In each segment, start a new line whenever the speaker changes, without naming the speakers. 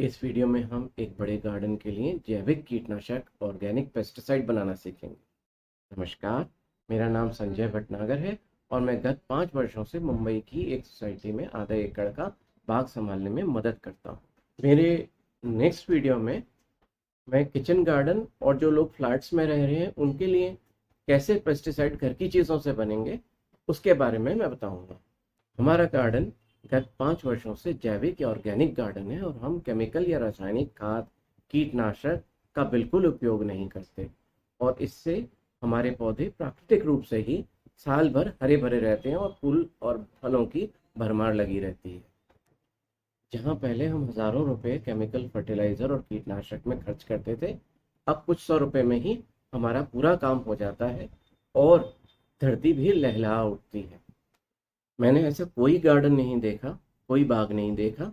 इस वीडियो में हम एक बड़े गार्डन के लिए जैविक कीटनाशक ऑर्गेनिक पेस्टिसाइड बनाना सीखेंगे। नमस्कार, मेरा नाम संजय भटनागर है और मैं गत 5 वर्षों से मुंबई की एक सोसाइटी में आधा एकड़ का बाग संभालने में मदद करता हूँ। मेरे नेक्स्ट वीडियो में मैं किचन गार्डन और जो लोग फ्लैट्स में रह रहे हैं उनके लिए कैसे पेस्टिसाइड घर की चीज़ों से बनेंगे उसके बारे में मैं बताऊँगा। हमारा गार्डन गत 5 वर्षों से जैविक या ऑर्गेनिक गार्डन है और हम केमिकल या रासायनिक खाद कीटनाशक का बिल्कुल उपयोग नहीं करते और इससे हमारे पौधे प्राकृतिक रूप से ही साल भर हरे भरे रहते हैं और फूल और फलों की भरमार लगी रहती है। जहाँ पहले हम हजारों रुपए केमिकल फर्टिलाइजर और कीटनाशक में खर्च करते थे, अब कुछ सौ रुपए में ही हमारा पूरा काम हो जाता है और धरती भी लहलहा उठती है। मैंने ऐसा कोई गार्डन नहीं देखा, कोई बाग नहीं देखा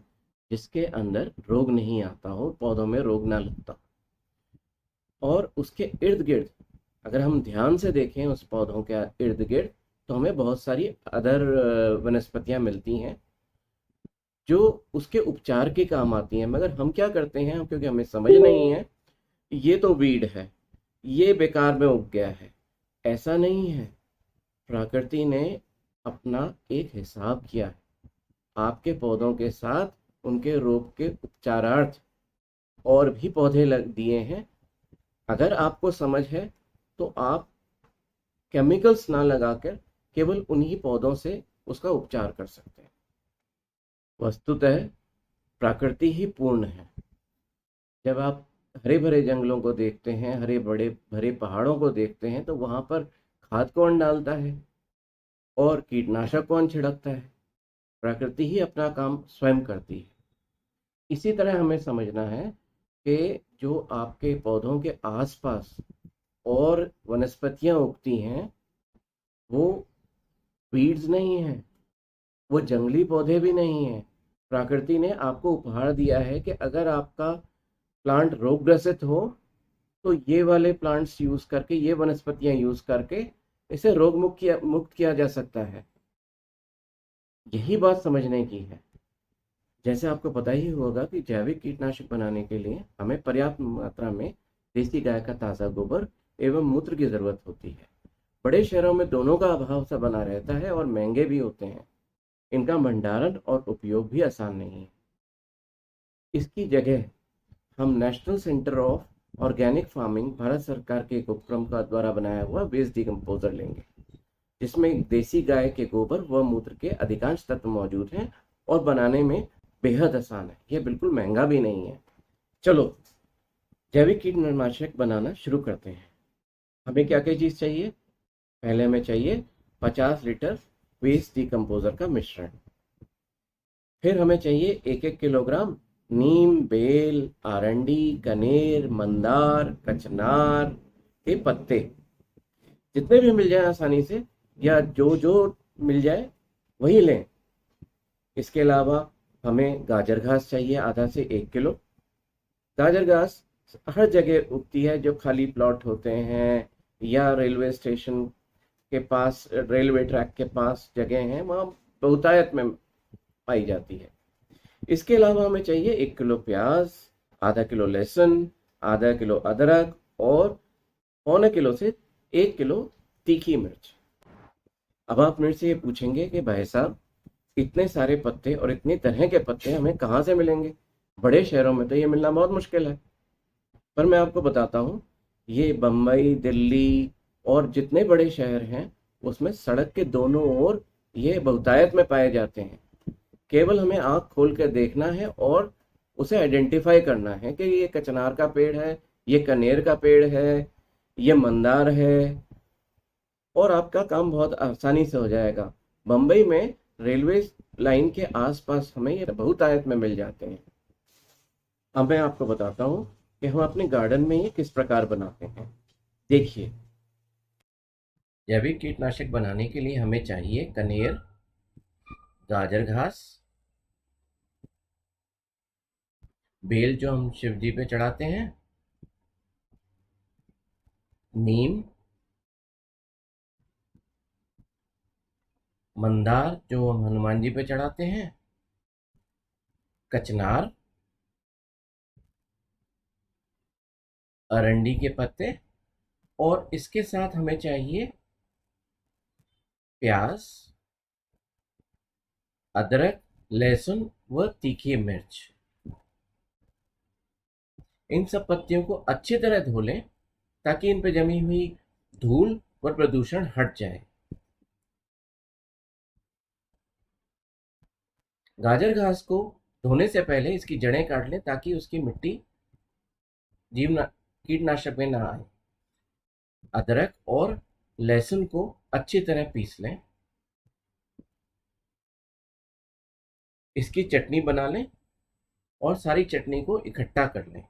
जिसके अंदर रोग नहीं आता हो, पौधों में रोग ना लगता। और उसके इर्द गिर्द अगर हम ध्यान से देखें उस पौधों के इर्द गिर्द तो हमें बहुत सारी अदर वनस्पतियां मिलती हैं जो उसके उपचार के काम आती हैं। मगर हम क्या करते हैं, क्योंकि हमें समझ नहीं है, ये तो वीड है, ये बेकार में उग गया है। ऐसा नहीं है। प्रकृति ने अपना एक हिसाब किया है। आपके पौधों के साथ उनके रोग के उपचारार्थ और भी पौधे लग दिए हैं। अगर आपको समझ है तो आप केमिकल्स ना लगाकर केवल उन्हीं पौधों से उसका उपचार कर सकते हैं। वस्तुतः प्रकृति ही पूर्ण है। जब आप हरे भरे जंगलों को देखते हैं, हरे बड़े भरे पहाड़ों को देखते हैं, तो वहां पर खाद कौन डालता है और कीटनाशक कौन छिड़कता है? प्रकृति ही अपना काम स्वयं करती है। इसी तरह हमें समझना है कि जो आपके पौधों के आसपास और वनस्पतियां उगती हैं वो वीड्स नहीं हैं, वो जंगली पौधे भी नहीं हैं। प्रकृति ने आपको उपहार दिया है कि अगर आपका प्लांट रोगग्रसित हो तो ये वाले प्लांट्स यूज करके, ये वनस्पतियां यूज करके इसे रोग मुक्त किया जा सकता है। यही बात समझने की है। जैसे आपको पता ही होगा कि जैविक कीटनाशक बनाने के लिए हमें पर्याप्त मात्रा में देसी गाय का ताज़ा गोबर एवं मूत्र की ज़रूरत होती है। बड़े शहरों में दोनों का अभाव सा बना रहता है और महंगे भी होते हैं। इनका भंडारण और उपयोग भी आसान नहीं है। इसकी जगह हम national centre of organic farming, Bharat सरकार के एक उपक्रम का द्वारा बनाया हुआ वेस्ट डिकम्पोजर लेंगे, जिसमें देसी गाय के गोबर व मूत्र के अधिकांश तत्व मौजूद हैं और बनाने में बेहद आसान है। यह बिल्कुल महंगा भी नहीं है। चलो जैविक कीटनाशक बनाना शुरू करते हैं। हमें क्या क्या चीज़ चाहिए? पहले हमें चाहिए 50 लीटर वेस्ट डिकम्पोजर का मिश्रण। फिर हमें चाहिए 1-1 किलोग्राम नीम, बेल, आरंडी, कनेर, मंदार, कचनार के पत्ते, जितने भी मिल जाए आसानी से या जो जो मिल जाए वही लें। इसके अलावा हमें गाजर घास चाहिए, आधा से 1 किलो। गाजर घास हर जगह उगती है, जो खाली प्लॉट होते हैं या रेलवे स्टेशन के पास, रेलवे ट्रैक के पास जगह हैं, वहाँ बहुतायत में पाई जाती है। इसके अलावा हमें चाहिए 1 किलो प्याज, आधा किलो लहसुन, आधा किलो अदरक और पौने किलो से 1 किलो तीखी मिर्च। अब आप मेरे से ये पूछेंगे कि भाई साहब, इतने सारे पत्ते और इतनी तरह के पत्ते हमें कहाँ से मिलेंगे? बड़े शहरों में तो ये मिलना बहुत मुश्किल है। पर मैं आपको बताता हूँ, ये बम्बई, दिल्ली और जितने बड़े शहर हैं उसमें सड़क के दोनों ओर ये बहुतायत में पाए जाते हैं। केवल हमें आँख खोल कर देखना है और उसे आइडेंटिफाई करना है कि ये कचनार का पेड़ है, ये कनेर का पेड़ है, ये मंदार है, और आपका काम बहुत आसानी से हो जाएगा। बम्बई में रेलवे लाइन के आसपास हमें ये बहुतायत में मिल जाते हैं। अब मैं आपको बताता हूँ कि हम अपने गार्डन में ये किस प्रकार बनाते हैं। देखिए, जैविक कीटनाशक बनाने के लिए हमें चाहिए कनेर, गाजर घास, बेल जो हम शिव जी पे चढ़ाते हैं, नीम, मंदार जो हम हनुमान जी पे चढ़ाते हैं, कचनार, अरंडी के पत्ते, और इसके साथ हमें चाहिए प्याज, अदरक, लहसुन व तीखी मिर्च। इन सब पत्तियों को अच्छी तरह धो लें ताकि इन पर जमी हुई धूल और प्रदूषण हट जाए। गाजर घास को धोने से पहले इसकी जड़ें काट लें ताकि उसकी मिट्टी कीटनाशक में ना आए। अदरक और लहसुन को अच्छी तरह पीस लें, इसकी चटनी बना लें और सारी चटनी को इकट्ठा कर लें।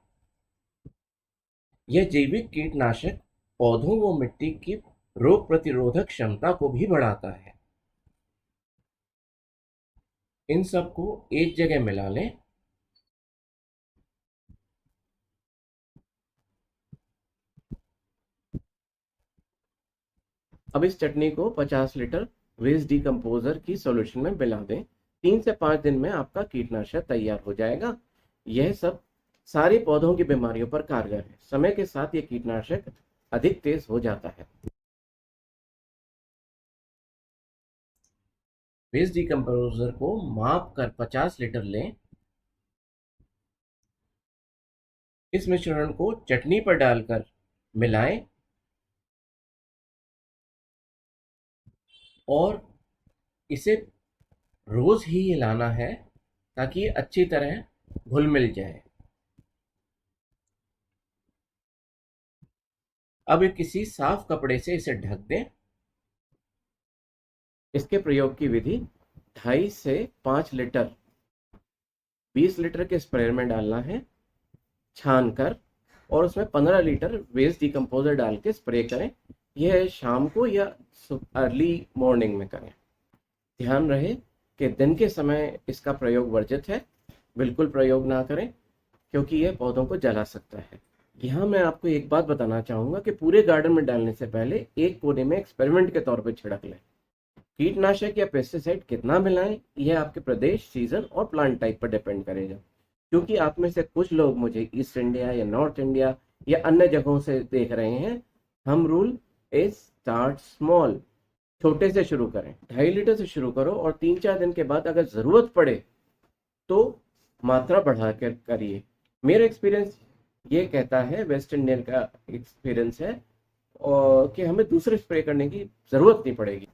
यह जैविक कीटनाशक पौधों व मिट्टी की रोग प्रतिरोधक क्षमता को भी बढ़ाता है। इन सबको एक जगह मिला लें। अब इस चटनी को 50 लीटर वेस्ट डिकम्पोजर की सॉल्यूशन में मिला दें। 3 से 5 दिन में आपका कीटनाशक तैयार हो जाएगा। यह सब सारे पौधों की बीमारियों पर कारगर है। समय के साथ ये कीटनाशक अधिक तेज हो जाता है। वेस्ट डिकम्पोजर को माप कर 50 लीटर लें। इस मिश्रण को चटनी पर डालकर मिलाएं और इसे रोज ही हिलाना है ताकि अच्छी तरह घुल मिल जाए। अब किसी साफ कपड़े से इसे ढक दें। इसके प्रयोग की विधि 2.5 से 5 लीटर 20 लीटर के स्प्रेयर में डालना है, छान कर, और उसमें 15 लीटर वेस्ट डिकम्पोजर डाल के स्प्रे करें। यह शाम को या अर्ली मॉर्निंग में करें। ध्यान रहे कि दिन के समय इसका प्रयोग वर्जित है। बिल्कुल प्रयोग ना करें क्योंकि यह पौधों को जला सकता है। यहाँ मैं आपको एक बात बताना चाहूँगा कि पूरे गार्डन में डालने से पहले एक कोने में एक्सपेरिमेंट के तौर पर छिड़क लें। कीटनाशक या पेस्टिसाइड कितना मिलाएं यह आपके प्रदेश, सीजन और प्लांट टाइप पर डिपेंड करेगा। क्योंकि आप में से कुछ लोग मुझे ईस्ट इंडिया या नॉर्थ इंडिया या अन्य जगहों से देख रहे हैं, हम रूल इज स्टार्ट स्मॉल। छोटे से शुरू करें, 2.5 लीटर से शुरू करो और 3-4 दिन के बाद अगर ज़रूरत पड़े तो मात्रा बढ़ा कर करिए। मेरा एक्सपीरियंस ये कहता है, वेस्ट इंडियन का एक्सपीरियंस है, और कि हमें दूसरे स्प्रे करने की ज़रूरत नहीं पड़ेगी।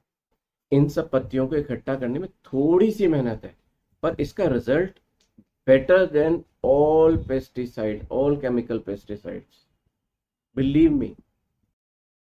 इन सब पत्तियों को इकट्ठा करने में थोड़ी सी मेहनत है, पर इसका result better than all pesticide, all chemical pesticides, believe me.